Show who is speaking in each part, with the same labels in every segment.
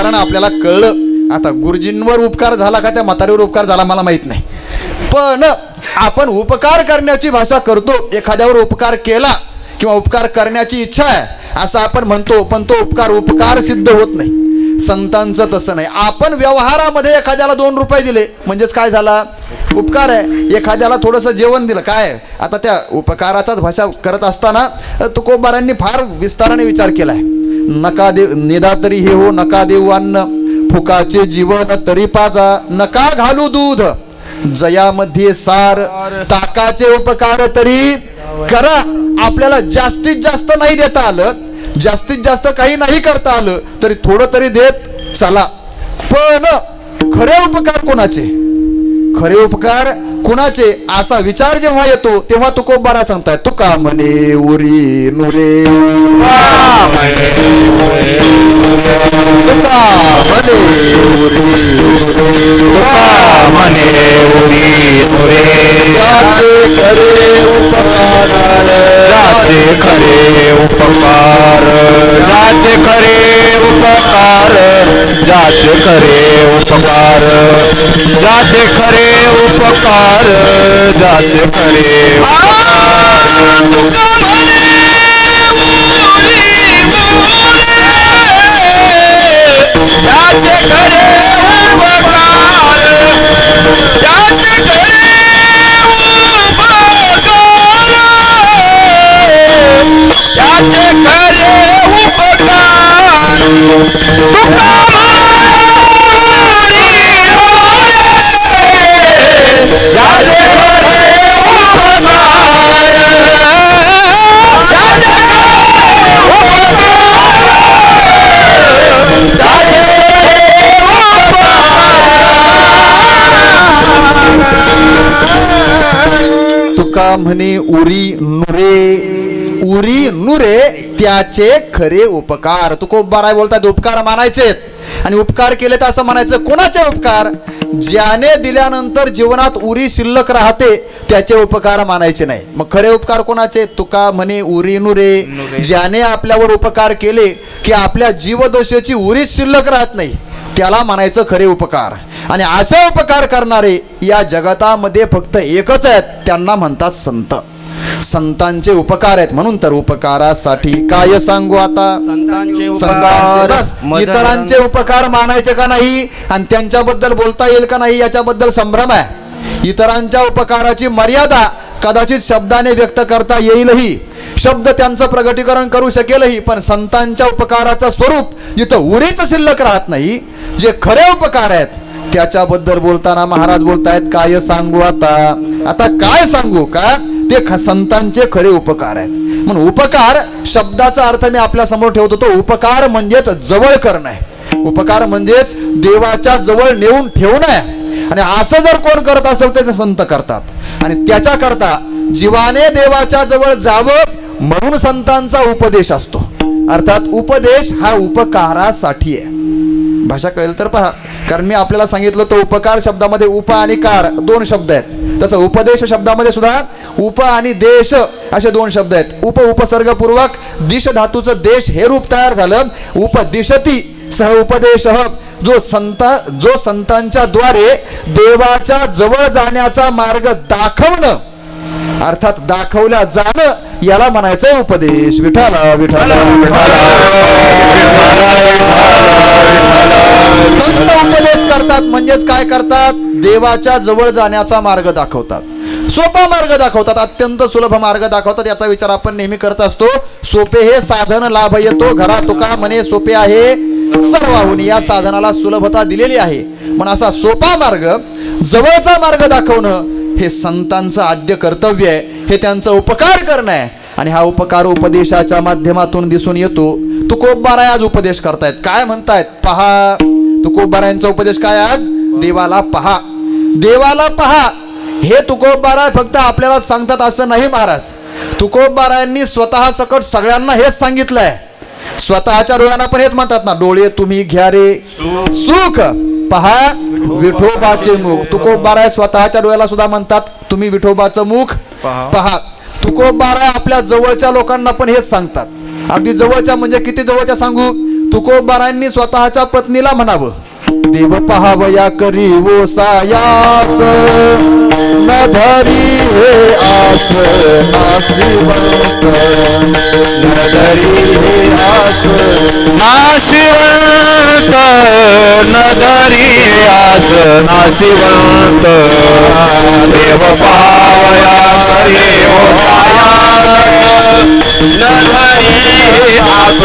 Speaker 1: उदाहरण आपल्याला कळलं. आता गुरुजींवर उपकार झाला का त्या म्हातारीवर उपकार झाला मला माहित नाही, पण आपण उपकार करण्याची भाषा करतो. एखाद्यावर उपकार केला किंवा उपकार करण्याची इच्छा आहे असं आपण म्हणतो, पण तो उपकार सिद्ध होत नाही. संतांचं तसं नाही. आपण व्यवहारामध्ये एखाद्याला 2 रुपये दिले म्हणजेच काय झाला, उपकार आहे. एखाद्याला थोडंसं जेवण दिलं काय, आता त्या उपकाराचाच भाषा करत असताना तुकोबारांनी फार विस्ताराने विचार केलाय. नका देव निदा तरी हे हो, नका देऊ अन्न, फुकाचे जीवन तरी पाजा, नका घालू दूध, जयामध्ये सार, ताकाचे उपकार तरी करा. आपल्याला जास्तीत जास्त नाही देता आलं, जास्तीत जास्त काही नाही करता आलं तरी थोडं तरी देत चला. पण खरे उपकार कोणाचे, खरे उपकार कुणाचे असा विचार जेव्हा येतो तेव्हा तुकोबारा सांगताय. तुका म्हणे उरी नुरे, तुका म्हणे उरी नुरे, तुका म्हणे उरी नुरे, ज्याचे खरे उपकार, ज्याचे खरे उपकार, ज्याचे खरे उपकार, ज्याचे खरे उपकार, ज्याचे खरे उपकार, ज्याचे खरे तुका म्हणे उरी नुरे, उरी नुरे त्याचे खरे उपकार. तुकोबाराय बोलतात उपकार मानायचेत आणि उपकार केले तर असं म्हणायचं कोणाचे उपकार, ज्याने दिल्यानंतर जीवनात उरी शिल्लक राहते त्याचे उपकार मानायचे नाही. मग खरे उपकार कोणाचे, तुका म्हणे उरी नुरे, ज्याने आपल्यावर उपकार केले की आपल्या जीवदशेची उरी शिल्लक राहत नाही त्याला म्हणायचं खरे उपकार. आणि असे उपकार करणारे या जगतामध्ये फक्त एकच आहेत, त्यांना म्हणतात संत. संतांचे उपकार आहेत. म्हणून तर उपकारासाठी काय सांगू आता, संतांचे बस. इतरांचे उपकार मानायचे का नाही आणि त्यांच्याबद्दल बोलता येईल का नाही याच्याबद्दल संभ्रम आहे. इतरांच्या उपकाराची मर्यादा कदाचित शब्दाने व्यक्त करता येईलही, शब्द त्यांचं प्रगटीकरण करू शकेलही, पण संतांच्या उपकाराचं स्वरूप जिथं उरीच शिल्लक राहत नाही, जे खरे उपकार आहेत त्याच्याबद्दल बोलताना महाराज बोलतायत काय सांगू आता. आता काय सांगू का, ते संतांचे खरे उपकार आहेत. म्हणून उपकार शब्दाचा अर्थ मी आपल्या समोर ठेवतो, तो उपकार म्हणजेच जवळ करणं आहे. उपकार म्हणजेच देवाच्या जवळ नेऊन ठेवणं आहे. आणि असं जर कोण करत असेल त्याचे संत करतात आणि त्याच्याकरता जीवाने देवाच्या जवळ जावं म्हणून संतांचा उपदेश असतो. अर्थात उपदेश हा उपकारासाठी आहे. भाषा कळेल तर पहा, कारण मी आपल्याला सांगितलं तो उपकार शब्दामध्ये उप आणि कार 2 शब्द आहेत, तसं उपदेश शब्दामध्ये सुद्धा उप आणि देश असे 2 शब्द आहेत. उपसर्गपूर्वक दिश धातूचं देश हे रूप तयार झालं. उपदिशती सह उपदेश, जो संतांच्या द्वारे देवाच्या जवळ जाण्याचा मार्ग दाखवणं, अर्थात दाखवल्या जाणं याला म्हणायचं उपदेश. विठाला विठाला संत उपदेश करतात म्हणजेच काय करतात, देवाच्या जवळ जाण्याचा मार्ग दाखवतात. सोपा मार्ग दाखवतात, अत्यंत सुलभ मार्ग दाखवतात. याचा विचार आपण नेहमी करत असतो. सोपे हे साधन लाभ येतो घरा, तुका म्हणे सोपे आहे सर्वाहुनी. या साधनाला सुलभता दिलेली आहे. पण असा सोपा मार्ग, जवळचा मार्ग दाखवणं हे संतांचं आद्य कर्तव्य आहे. हे त्यांचा उपकार करणं आहे. आणि हा उपकार उपदेशाच्या माध्यमातून दिसून येतो. तुकोबाराय आज उपदेश करतायत. काय म्हणतायत पहा, तुकोबारायांचा उपदेश काय आज, देवाला पहा, देवाला पहा. हे तुकोबाराय फक्त आपल्याला सांगतात असं नाही महाराज. तुकोबारायांनी स्वतः सकट सगळ्यांना हेच सांगितलंय. स्वतःच्या डोळ्यांना पण हेच म्हणतात ना, डोळे तुम्ही घ्या रे सुख, पहा विठोबाचे मुख. तुकोबाराय स्वतःच्या डोळ्याला सुद्धा म्हणतात तुम्ही विठोबाचं मुख पहा. तुकोबाराय आपल्या जवळच्या लोकांना पण हेच सांगतात. अगदी जवळच्या म्हणजे किती जवळच्या सांगू, तुकोबारायांनी स्वतःच्या पत्नीला म्हणावं, देव पहावया करी वो सायास, न धरी हे आस नाशिवंत, न धरी हे आस नाशिवंत, न धरी हे आस नाशिवंत, देव पहावया करी वो सायास, न धरी हे आस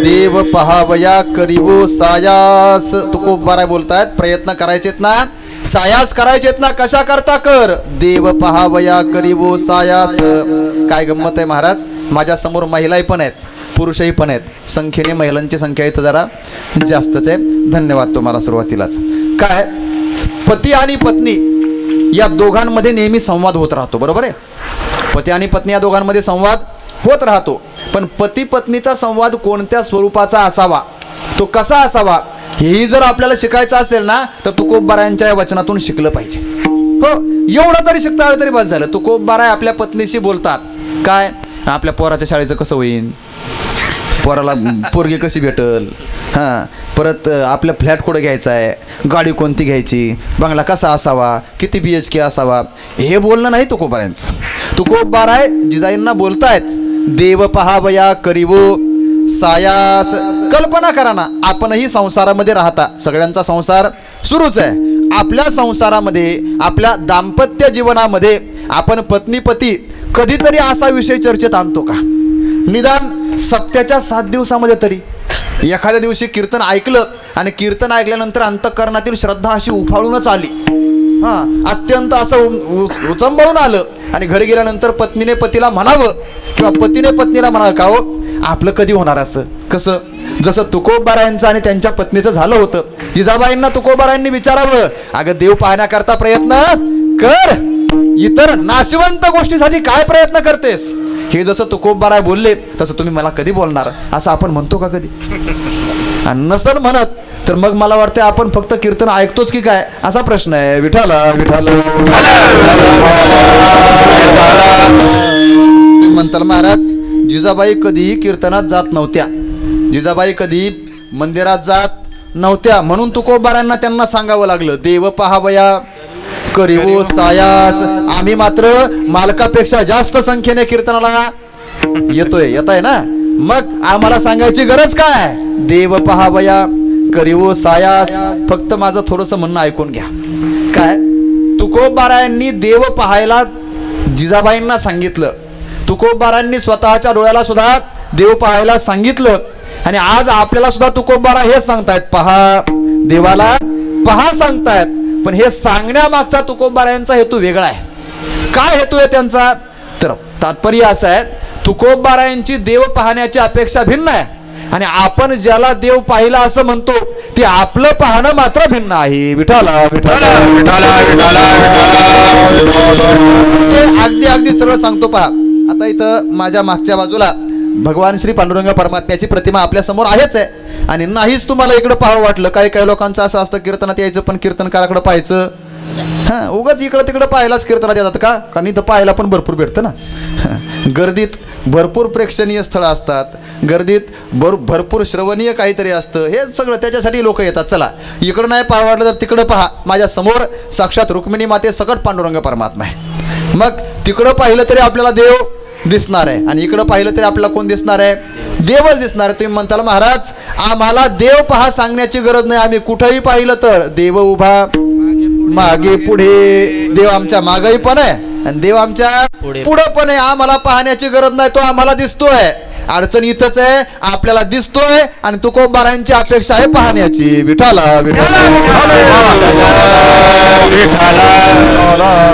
Speaker 1: देव पहावया करीवो सायास. तुकोबाराय बोलतायत, प्रयत्न करायचेत ना, सायास करायचेत ना, कशा करता कर, देव पहावया करीवो सायास. काय गंमत आहे महाराज, माझ्या समोर महिलाही पण आहेत, पुरुषही पण आहेत. संख्येने महिलांची संख्या इथं जरा जास्तच आहे. धन्यवाद तुम्हाला सुरुवातीलाच. काय, पती आणि पत्नी या दोघांमध्ये नेहमी संवाद होत राहतो, बरोबर आहे. पती आणि पत्नी या दोघांमध्ये संवाद होत राहतो. पण पती पत्नीचा संवाद कोणत्या स्वरूपाचा असावा, तो कसा असावा, हेही जर आपल्याला शिकायचं असेल ना, तर तुकोबारायांच्या या वचनातून शिकलं पाहिजे. हो, एवढं तरी शिकता आलं तरी बस झालं. तुकोबाराय आपल्या पत्नीशी बोलतात, काय, आपल्या पोराच्या शाळेचं कसं होईल, पोराला पोरगी कशी भेटल, हां, परत आपल्या फ्लॅट कुठं घ्यायचा आहे, गाडी कोणती घ्यायची, बंगला कसा असावा, किती BHK असावा, हे बोलणं नाही तुकोबारायांचं. तुकोबाराय जिजाईंना बोलतायत, देव पहावया करीवो सायास. कल्पना करा ना, आपणही संसारामध्ये राहता, सगळ्यांचा संसार सुरूच आहे. आपल्या संसारामध्ये, आपल्या दाम्पत्य जीवनामध्ये आपण पत्नी पती कधीतरी असा विषय चर्चेत आणतो का? निदान सप्त्याच्या 7 दिवसामध्ये तरी एखाद्या दिवशी कीर्तन ऐकलं आणि कीर्तन ऐकल्यानंतर अंतःकरणातील श्रद्धा अशी उफाळूनच आली, हां, अत्यंत असं उचंबळून आलं, आणि घरी गेल्यानंतर पत्नीने पतीला म्हणावं किंवा पतीने पत्नीला म्हणावं, का हो आपलं कधी होणार असं, कसं, जसं तुकोबारायांचं आणि त्यांच्या पत्नीचं झालं होतं. जिजाबाईंना तुकोबारायांनी विचारावं, अगं देव पाहण्याकरता प्रयत्न कर, इतर नाशवंत गोष्टीसाठी काय प्रयत्न करतेस. हे जसं तुकोबाराय बोलले तसं तुम्ही मला कधी बोलणार, असं आपण म्हणतो का कधी? आणि नसल म्हणत तर मग मला वाटतं आपण फक्त कीर्तन ऐकतोच की काय, असा प्रश्न आहे. विठाला विठाला म्हणताल महाराज, जिजाबाई कधीही कीर्तनात जात नव्हत्या, जिजाबाई कधी मंदिरात जात नव्हत्या. म्हणून तुकोबारायांना त्यांना सांगावं लागलं, देव पहावया करीवो सायास. आम्ही मात्र मालकापेक्षा जास्त संख्येने कीर्तनाला येत आहे ना, मग आम्हाला सांगायची गरज काय, देव पहावया करीवो सायास. फक्त माझं थोडंसं म्हणणं ऐकून घ्या. काय, तुकोबारायांनी देव पाहायला जिजाबाईंना सांगितलं, तुकोबारायांनी स्वतःच्या डोळ्याला सुद्धा देव पाहायला सांगितलं, आणि आज आपल्याला सुद्धा तुकोबारा हेच सांगतायत, पहा देवाला पहा सांगतायत. पण हे सांगण्यामागचा तुकोबारायांचा हेतू वेगळा आहे. काय हेतू आहे त्यांचा, तर तात्पर्य असं आहे, तुकोबारायांची देव पाहण्याची अपेक्षा भिन्न आहे, आणि आपण ज्याला देव पाहिला असं म्हणतो ते आपलं पाहणं मात्र भिन्न आहे. विठाला विठाला विठाला विठाला. अगदी अगदी सरळ सांगतो पहा. आता इथं माझ्या मागच्या बाजूला भगवान श्री पांडुरंग परमात्म्याची प्रतिमा आपल्या समोर आहेच आहे, आणि नाहीच तुम्हाला इकडं पाहावं वाटलं. काही लोकांचं असं असतं, कीर्तनात यायचं पण कीर्तनकाराकडे पाहायचं, हां, उगाच इकडं तिकडं पाहायलाच कीर्तनात येतात का? कारण इथं पाहायला पण भरपूर भेटतं ना. गर्दीत भरपूर प्रेक्षणीय स्थळं असतात, गर्दीत भरपूर श्रवणीय काहीतरी असतं, हे सगळं त्याच्यासाठी लोक येतात. चला इकडं नाही पाहा वाटलं तर तिकडं पहा. माझ्या समोर साक्षात रुक्मिणी माते सकट पांडुरंग परमात्मा आहे. मग तिकडं पाहिलं तरी आपल्याला देव दिसणार आहे आणि इकडं पाहिलं तरी आपल्याला कोण दिसणार आहे? देवच दिसणार आहे. तुम्ही म्हणताल महाराज आम्हाला देव पहा सांगण्याची गरज नाही, आम्ही कुठेही पाहिलं तर देव उभा मागे पुढे, देव आमच्या मागेही पण आहे आणि देव आमच्या पुढे पण आहे. आम्हाला पाहण्याची गरज नाही, तो आम्हाला दिसतोय. अडचण इथंच आहे, आपल्याला दिसतोय आणि तुकोबारायांची अपेक्षा आहे पाहण्याची. विठाला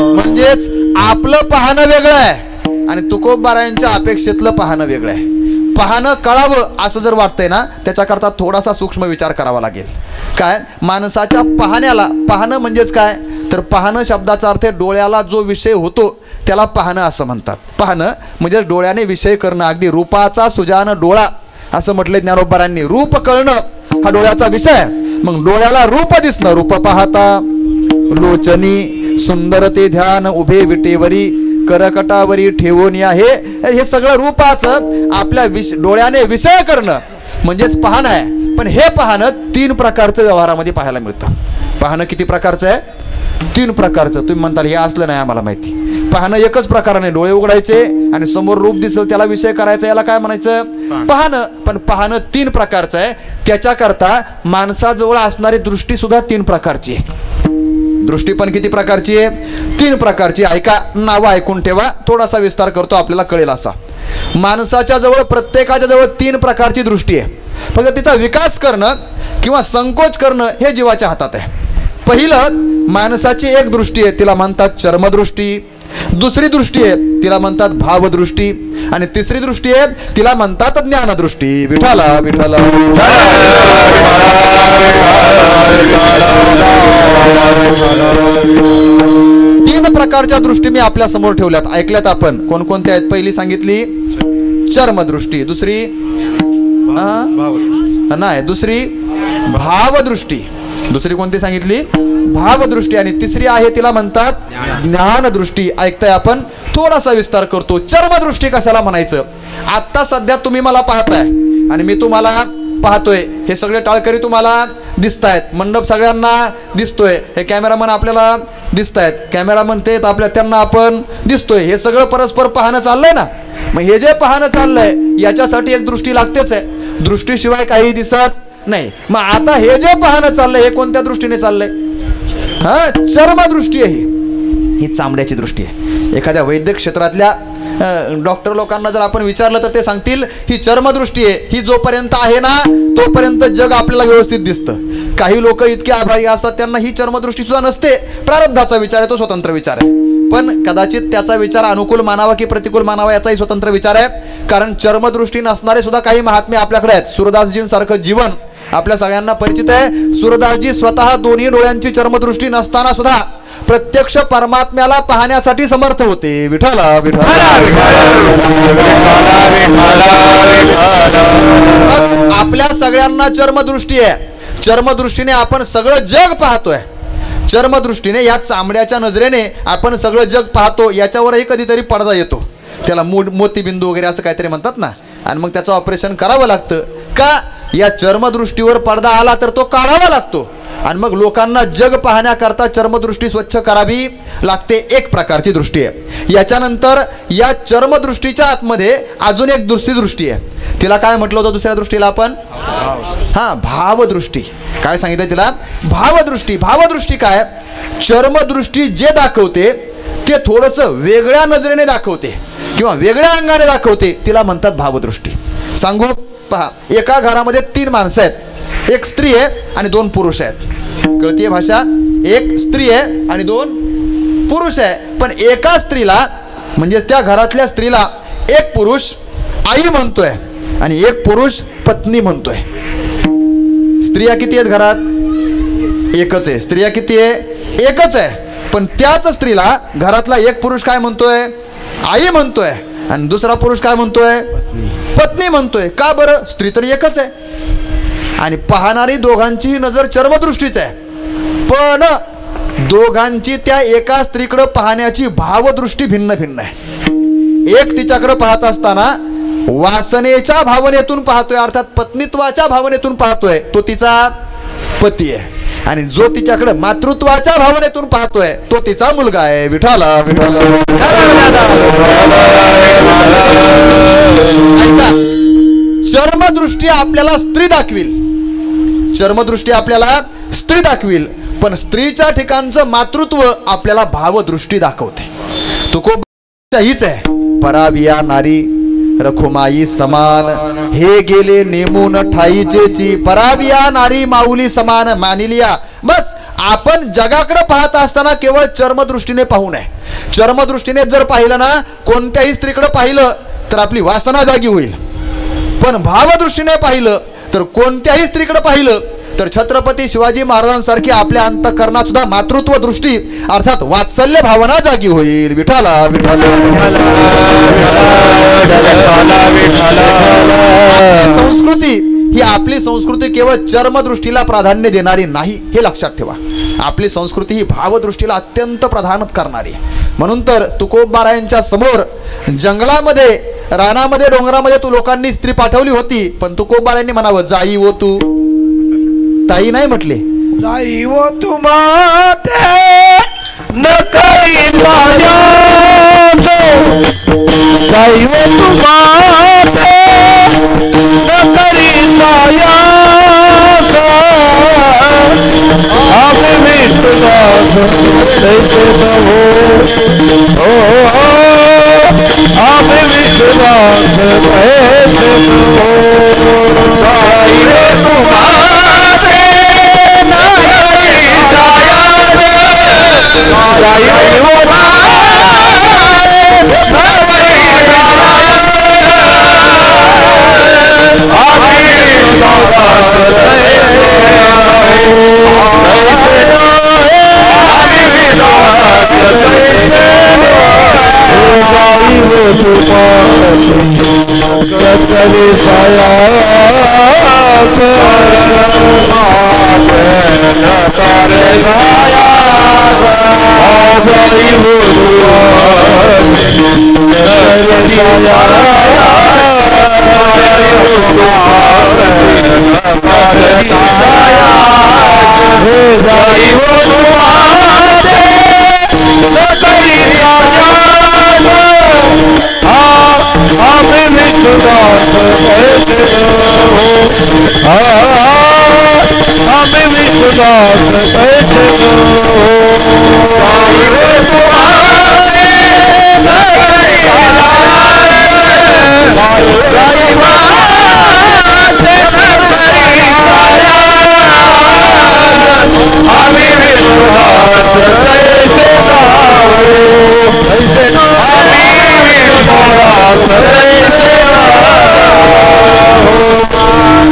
Speaker 1: म्हणजेच आपलं पाहणं वेगळं आहे आणि तुकोबारायांच्या अपेक्षेतलं पाहणं वेगळं आहे. पाहणं कळावं असं जर वाटतंय ना, त्याच्याकरता थोडासा सूक्ष्म विचार करावा लागेल. काय माणसाच्या पाहण्याला, पाहणं म्हणजेच काय तर पाहणं शब्दाचा अर्थ डोळ्याला जो विषय होतो त्याला पाहणं असं म्हणतात. पाहणं म्हणजे डोळ्याने विषय करणं. अगदी रूपाचा सुजान डोळा असं म्हटलं ज्ञानोबारांनी. रूप कळणं हा डोळ्याचा विषय. मग डोळ्याला रूप दिसणं, रूप पाहता लोचनी सुंदर ते ध्यान उभे विटेवरी करकटावरी ठेवून या, हे सगळं रूपाचं आपल्या डोळ्याने विषय करणं म्हणजेच पाहणं आहे. पण हे पाहणं 3 प्रकारचं व्यवहारामध्ये पाहायला मिळतं. पाहणं किती प्रकारचं आहे? 3 प्रकारचं. तुम्ही म्हणताल हे असलं नाही आम्हाला माहिती. पाहणं एकच प्रकाराने डोळे उघडायचे आणि समोर रूप दिसेल त्याला विषय करायचा, याला काय म्हणायचं? पाहणं. पण पाहणं 3 प्रकारचं आहे. त्याच्याकरता माणसाजवळ असणारी दृष्टी सुद्धा 3 प्रकारची आहे. दृष्टी पण किती प्रकारची आहे? 3 प्रकारची. ऐका, नावं ऐकून ठेवा, थोडासा विस्तार करतो आपल्याला कळेल असा. माणसाच्या जवळ, प्रत्येकाच्या जवळ 3 प्रकारची दृष्टी आहे. फक्त तिचा विकास करणं किंवा संकोच करणं हे जीवाच्या हातात आहे. पहिलं माणसाची एक दृष्टी आहे, तिला म्हणतात चर्मदृष्टी. दुसरी दृष्टी आहे तिला म्हणतात भावदृष्टी आणि तिसरी दृष्टी आहे तिला म्हणतात ज्ञानदृष्टी. विठाला विठाला 3 प्रकारच्या दृष्टी मी आपल्या समोर ठेवल्यात. ऐकल्यात आपण कोणकोणत्या आहेत? पहिली सांगितली चर्मदृष्टी, दुसरी नाही, दुसरी भावदृष्टी. दुसरी कोणती सांगितली? भावदृष्टी. आणि तिसरी आहे तिला म्हणतात ज्ञानदृष्टी. ऐकताय आपण? थोडासा विस्तार करतो. चर्मदृष्टी कशाला म्हणायचं? आता सध्या तुम्ही मला पाहताय आणि मी तुम्हाला पाहतोय. हे सगळे टाळकरी तुम्हाला दिसतायत, मंडप सगळ्यांना दिसतोय, हे कॅमेरामन आपल्याला दिसतायत, कॅमेरामन ते त्यांना आपण दिसतोय. हे सगळं परस्पर पाहणं चाललंय ना. मग हे जे पाहणं चाललंय याच्यासाठी एक दृष्टी लागतेच आहे. दृष्टीशिवाय काही दिसत नाही. मग आता हे जे पाहणं चाललंय हे कोणत्या दृष्टीने चाललंय? चर्मदृष्टी आहे. ही चामड्याची दृष्टी आहे. एखाद्या वैद्यक क्षेत्रातल्या डॉक्टर लोकांना जर आपण विचारलं तर ते सांगतील ही चर्मदृष्टी आहे. ही जोपर्यंत आहे ना तोपर्यंत जग आपल्याला व्यवस्थित दिसतं. काही लोक इतके आभारी असतात त्यांना ही चर्मदृष्टी सुद्धा नसते. प्रारब्धाचा विचार आहे, तो स्वतंत्र विचार आहे. पण कदाचित त्याचा विचार अनुकूल मानावा की प्रतिकूल मानावा याचाही स्वतंत्र विचार आहे. कारण चर्मदृष्टी नसणारे सुद्धा काही महात्मे आपल्याकडे आहेत. सूरदासजींसारखं जीवन आपल्या सगळ्यांना परिचित आहे. सूरदासजी स्वतः दोन्ही डोळ्यांची चर्मदृष्टी नसताना सुद्धा प्रत्यक्ष परमात्म्याला पाहण्यासाठी समर्थ होते. विठाला विठाला. आपल्या सगळ्यांना चर्मदृष्टी आहे. चर्मदृष्टीने आपण सगळं जग पाहतोय. चर्मदृष्टीने या चामड्याच्या नजरेने आपण सगळं जग पाहतो. याच्यावरही कधीतरी पडदा येतो, त्याला मोतीबिंदू वगैरे असं काहीतरी म्हणतात ना, आणि मग त्याचं ऑपरेशन करावं लागतं. का? या चर्मदृष्टीवर पडदा आला तर तो काढावा लागतो आणि मग लोकांना जग पाहण्याकरता चर्मदृष्टी स्वच्छ करावी लागते. एक प्रकारची दृष्टी आहे. याच्यानंतर या चर्मदृष्टीच्या आतमध्ये अजून एक दुसरी दृष्टी आहे. तिला काय म्हटलं होतं दुसऱ्या दृष्टीला आपण? भावदृष्टी. काय सांगितलं तिला? भावदृष्टी. भावदृष्टी काय? चर्मदृष्टी जे दाखवते ते थोडंसं वेगळ्या नजरेने दाखवते किंवा वेगळ्या अंगाने दाखवते, तिला म्हणतात भावदृष्टी. सांगू? पहा, एका घरामध्ये 3 माणसं आहेत. एक स्त्री आहे आणि 2 पुरुष आहेत. कळतीये भाषा? एक स्त्री आहे आणि 2 पुरुष आहे. पण एका स्त्रीला म्हणजेच त्या घरातल्या स्त्रीला एक पुरुष आई म्हणतोय आणि एक पुरुष पत्नी म्हणतोय. स्त्रिया किती आहेत घरात? एकच आहे. स्त्रिया किती आहे? एकच आहे. पण त्याच स्त्रीला घरातला एक पुरुष काय म्हणतोय? आई म्हणतोय आणि दुसरा पुरुष काय म्हणतोय? पत्नी म्हणतोय. का बरं? स्त्री तर एकच आहे आणि पाहणारी दोघांचीही नजर चर्मदृष्टीच आहे. पण दोघांची त्या एका स्त्रीकडे पाहण्याची भावदृष्टी भिन्न भिन्न आहे. एक तिच्याकडे पाहत असताना वासनेच्या भावनेतून पाहतोय, अर्थात पत्नीत्वाच्या भावनेतून पाहतोय, तो तिचा पती आहे. आणि जो तिच्याकडे मातृत्वाच्या भावनेतून पाहतोय तो तिचा मुलगा आहे. विठाला विठाला चर्मदृष्टी आपल्याला स्त्री दाखवील, चर्मदृष्टी आपल्याला स्त्री दाखवील, पण स्त्रीच्या ठिकाणचं मातृत्व आपल्याला भावदृष्टी दाखवते. तुकोबा हीच आहे, पराविया नारी रखुमाई समान, हे गेले नेमून ठाईचेची. पराविया नारी माऊली समान मानिलिया. बस आपण जगाकडे पाहत असताना केवळ चर्मदृष्टीने पाहू नये. चर्मदृष्टीने जर पाहिलं ना, कोणत्याही स्त्रीकडे पाहिलं तर आपली वासना जागी होईल, पण भावदृष्टीने पाहिलं तर कोणत्याही स्त्रीकडे पाहिलं तर छत्रपती शिवाजी महाराजांसारखी आपल्या अंतःकरणात सुद्धा मातृत्व दृष्टी अर्थात वात्सल्य भावना जागी होईल. विठाला विठाला संस्कृती ही आपली संस्कृती केवळ चर्मदृष्टीला प्राधान्य देणारी नाही, हे लक्षात ठेवा. आपली संस्कृती ही भावदृष्टीला अत्यंत प्राधान्य करणारी. म्हणून तर तुकोबारायांच्या समोर जंगलामध्ये, रानामध्ये, डोंगरामध्ये तू लोकांनी स्त्री पाठवली होती, पण तुकोबारायांनी म्हणावं जाई वो तू, ताई नाही म्हटले.
Speaker 2: जाई वो तू माते न करी सायाच, जाई वो तू माते न करी सायाच, आवे विश्वास कैसे दवो, ओ आवे विश्वास कैसे दवो. जाई वो तू माते न करी सायाच, जाई वो हमें विश्वास कैसे